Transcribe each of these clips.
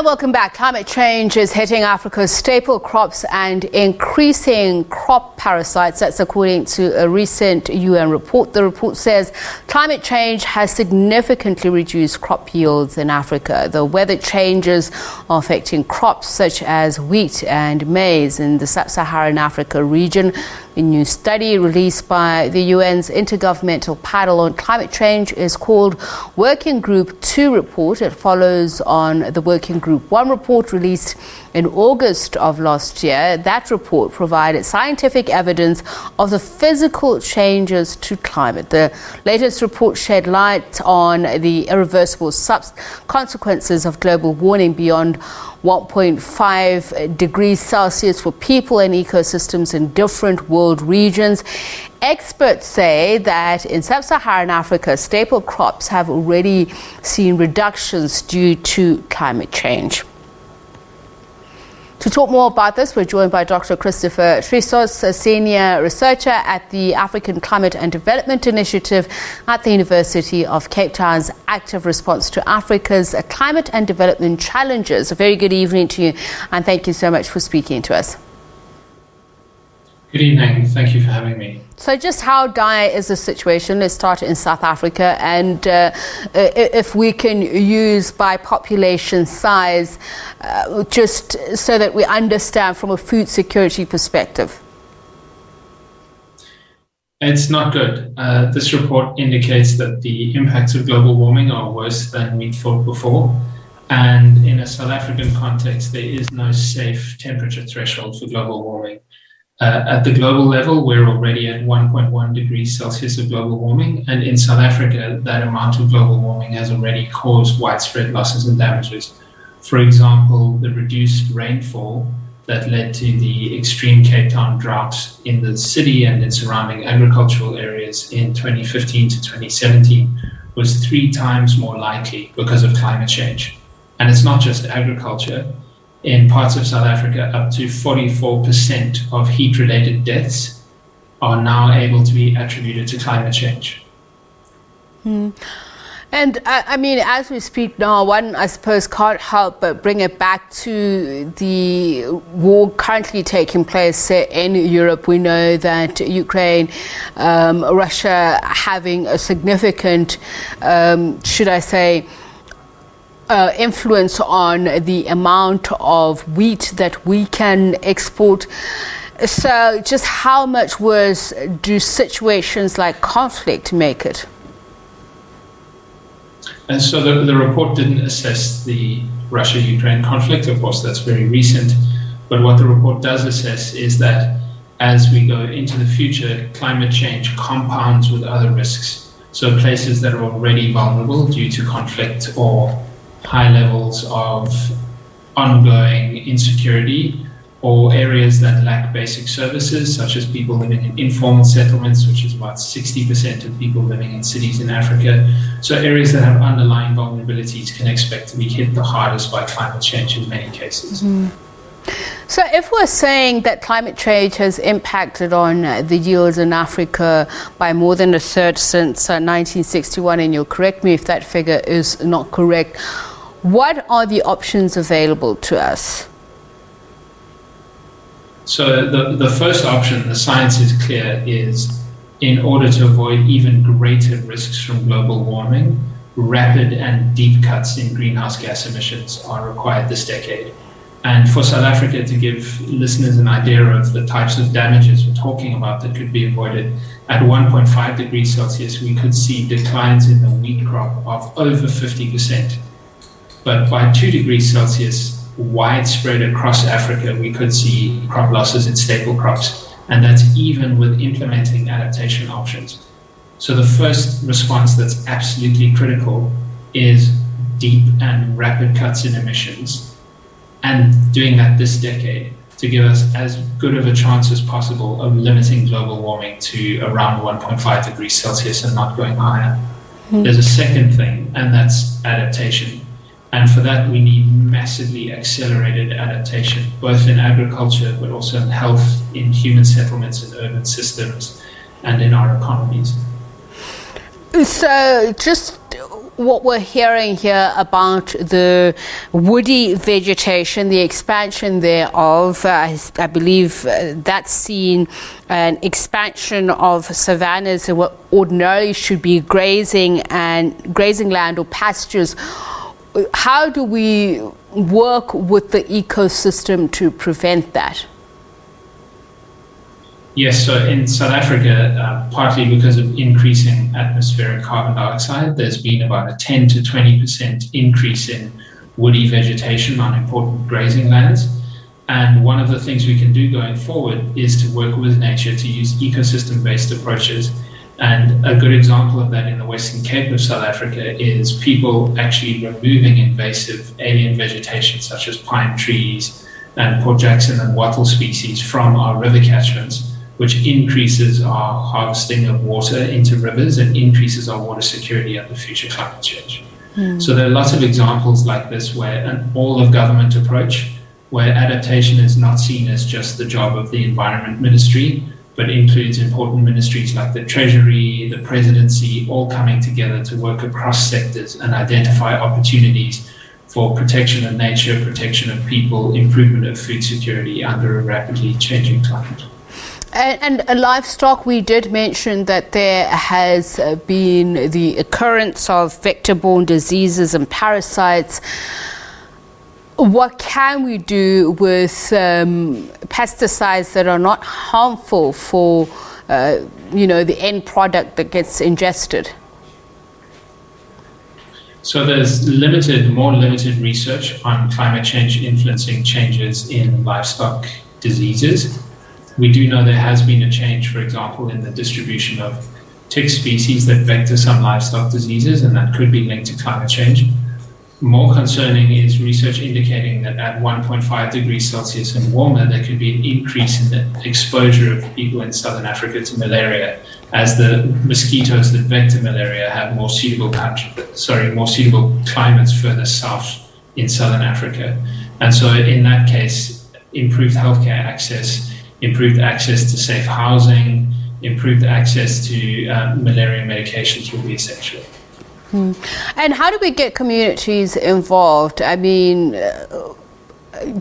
Hi, welcome back. Climate change is hitting Africa's staple crops and increasing crop parasites. That's according to a recent UN report. The report says climate change has significantly reduced crop yields in Africa. The weather changes are affecting crops such as wheat and maize in the sub-Saharan Africa region. A new study released by the UN's Intergovernmental Panel on Climate Change is called Working Group 2 report. It follows on the Working Group 1 report released in August of last year. That report provided scientific evidence of the physical changes to climate. The latest report shed light on the irreversible consequences of global warming beyond 1.5 degrees Celsius for people and ecosystems in different world regions. Experts say that in sub-Saharan Africa, staple crops have already seen reductions due to climate change. To talk more about this, we're joined by Dr. Christopher Trisos, a senior researcher at the African Climate and Development Initiative at the University of Cape Town's Active Response to Africa's Climate and Development Challenges. A very good evening to you, and thank you so much for speaking to us. Good evening. Thank you for having me. So just how dire is the situation? Let's start in South Africa, and if we can use by population size, just so that we understand from a food security perspective. It's not good. This report indicates that the impacts of global warming are worse than we thought before. And in a South African context, there is no safe temperature threshold for global warming. At the global level, we're already at 1.1 degrees Celsius of global warming. And in South Africa, that amount of global warming has already caused widespread losses and damages. For example, the reduced rainfall that led to the extreme Cape Town droughts in the city and in surrounding agricultural areas in 2015 to 2017 was 3 times more likely because of climate change. And it's not just agriculture. In parts of South Africa, up to 44% of heat-related deaths are now able to be attributed to climate change. And I mean, as we speak now, one, I suppose, can't help but bring it back to the war currently taking place in Europe. We know that Ukraine, Russia having a significant, should I say, influence on the amount of wheat that we can export. So just how much worse do situations like conflict make it? And so the report didn't assess the Russia-Ukraine conflict. Of course, that's very recent. But what the report does assess is that as we go into the future, climate change compounds with other risks. So places that are already vulnerable due to conflict or high levels of ongoing insecurity, or areas that lack basic services, such as people living in informal settlements, which is about 60% of people living in cities in Africa. So areas that have underlying vulnerabilities can expect to be hit the hardest by climate change in many cases. So if we're saying that climate change has impacted on the yields in Africa by more than a third since 1961, and you'll correct me if that figure is not correct, what are the options available to us? So the first option, the science is clear, is in order to avoid even greater risks from global warming, rapid and deep cuts in greenhouse gas emissions are required this decade. And for South Africa, to give listeners an idea of the types of damages we're talking about that could be avoided, at 1.5 degrees Celsius, we could see declines in the wheat crop of over 50%. But by 2 degrees Celsius, widespread across Africa, we could see crop losses in staple crops. And that's even with implementing adaptation options. So the first response that's absolutely critical is deep and rapid cuts in emissions, and doing that this decade to give us as good of a chance as possible of limiting global warming to around 1.5 degrees Celsius and not going higher. There's a second thing, and that's adaptation. And for that, we need massively accelerated adaptation, both in agriculture, but also in health, in human settlements, in urban systems, and in our economies. So just what we're hearing here about the woody vegetation, the expansion thereof, I believe that's seen an expansion of savannas and what ordinarily should be grazing land or pastures. How do we work with the ecosystem to prevent that? Yes, so in South Africa, partly because of increasing atmospheric carbon dioxide, there's been about a 10 to 20% increase in woody vegetation on important grazing lands. And one of the things we can do going forward is to work with nature to use ecosystem-based approaches. And a good example of that in the Western Cape of South Africa is people actually removing invasive alien vegetation such as pine trees and Port Jackson and wattle species from our river catchments, which increases our harvesting of water into rivers and increases our water security under future climate change. So there are lots of examples like this where an all-of-government approach, where adaptation is not seen as just the job of the Environment Ministry, but includes important ministries like the Treasury, the Presidency, all coming together to work across sectors and identify opportunities for protection of nature, protection of people, improvement of food security under a rapidly changing climate. And livestock, we did mention that there has been the occurrence of vector-borne diseases and parasites. What can we do with pesticides that are not harmful for, the end product that gets ingested? So there's more limited research on climate change influencing changes in livestock diseases. We do know there has been a change, for example, in the distribution of tick species that vector some livestock diseases, and that could be linked to climate change. More concerning is research indicating that at 1.5 degrees Celsius and warmer, there could be an increase in the exposure of people in southern Africa to malaria, as the mosquitoes that vector malaria have more suitable climates further south in southern Africa. And so in that case, improved healthcare access, improved access to safe housing, improved access to malaria medications will be essential. And how do we get communities involved? I mean,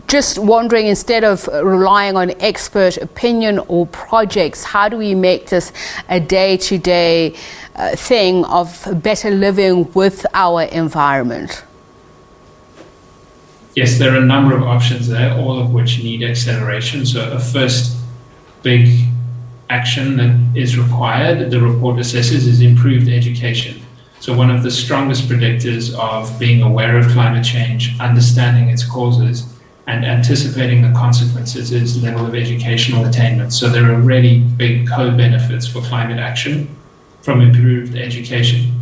just wondering, instead of relying on expert opinion or projects, how do we make this a day-to-day thing of better living with our environment? Yes, there are a number of options there, all of which need acceleration. So a first big action that is required, the report assesses, is improved education. So one of the strongest predictors of being aware of climate change, understanding its causes, and anticipating the consequences is level of educational attainment. So there are really big co-benefits for climate action from improved education.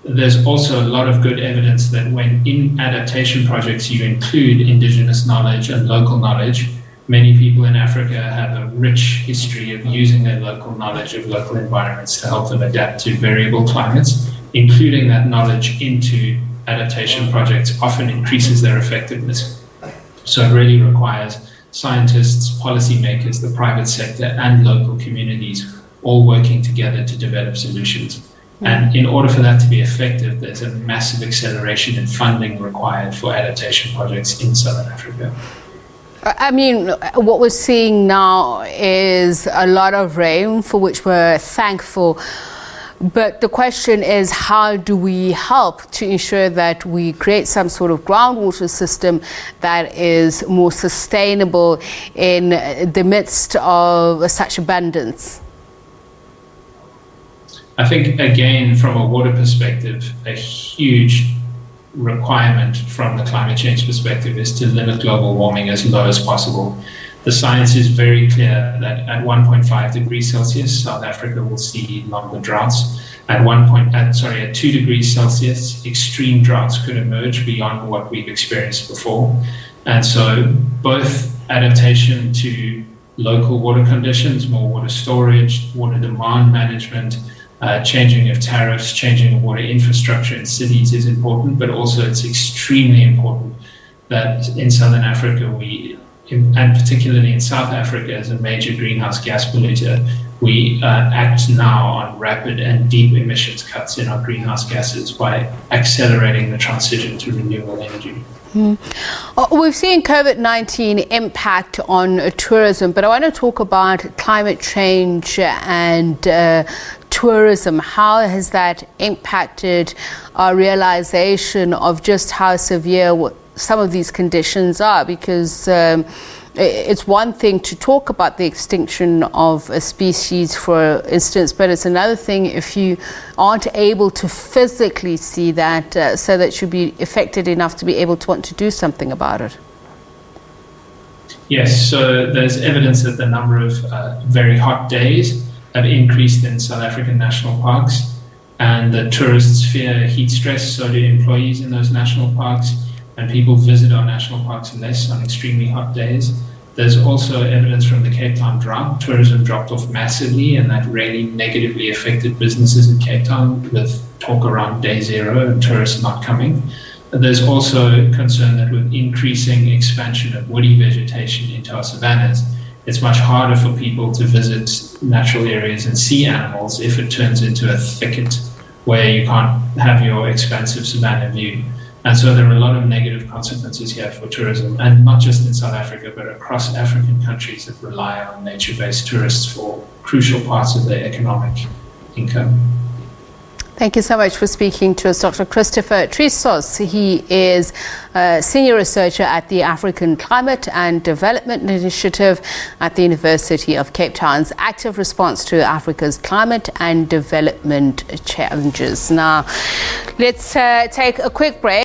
There's also a lot of good evidence that when in adaptation projects you include indigenous knowledge and local knowledge, many people in Africa have a rich history of using their local knowledge of local environments to help them adapt to variable climates. Including that knowledge into adaptation projects often increases their effectiveness. So it really requires scientists, policymakers, the private sector, and local communities all working together to develop solutions. And in order for that to be effective, there's a massive acceleration in funding required for adaptation projects in Southern Africa. I mean, what we're seeing now is a lot of rain, for which we're thankful. But the question is, how do we help to ensure that we create some sort of groundwater system that is more sustainable in the midst of such abundance? I think, again, from a water perspective, a huge requirement from the climate change perspective is to limit global warming as low as possible. The science is very clear that at 1.5 degrees Celsius, South Africa will see longer droughts. At 2 degrees Celsius, extreme droughts could emerge beyond what we've experienced before. And so both adaptation to local water conditions, more water storage, water demand management, changing of tariffs, changing of water infrastructure in cities is important, but also it's extremely important that in Southern Africa and particularly in South Africa as a major greenhouse gas polluter, we act now on rapid and deep emissions cuts in our greenhouse gases by accelerating the transition to renewable energy. We've seen COVID-19 impact on tourism, but I want to talk about climate change and tourism. How has that impacted our realization of just how severe some of these conditions are? Because it's one thing to talk about the extinction of a species, for instance, but it's another thing if you aren't able to physically see that, so that you'd be affected enough to be able to want to do something about it. Yes, so there's evidence that the number of very hot days have increased in South African national parks, and the tourists fear heat stress, so do employees in those national parks, and people visit our national parks less on extremely hot days. There's also evidence from the Cape Town drought. Tourism dropped off massively, and that really negatively affected businesses in Cape Town, with talk around day zero and tourists not coming. There's also concern that with increasing expansion of woody vegetation into our savannas, it's much harder for people to visit natural areas and see animals if it turns into a thicket where you can't have your expansive savanna view. And so there are a lot of negative consequences here for tourism, and not just in South Africa, but across African countries that rely on nature-based tourists for crucial parts of their economic income. Thank you so much for speaking to us, Dr. Christopher Trisos. He is a senior researcher at the African Climate and Development Initiative at the University of Cape Town's active response to Africa's climate and development challenges. Now, let's take a quick break.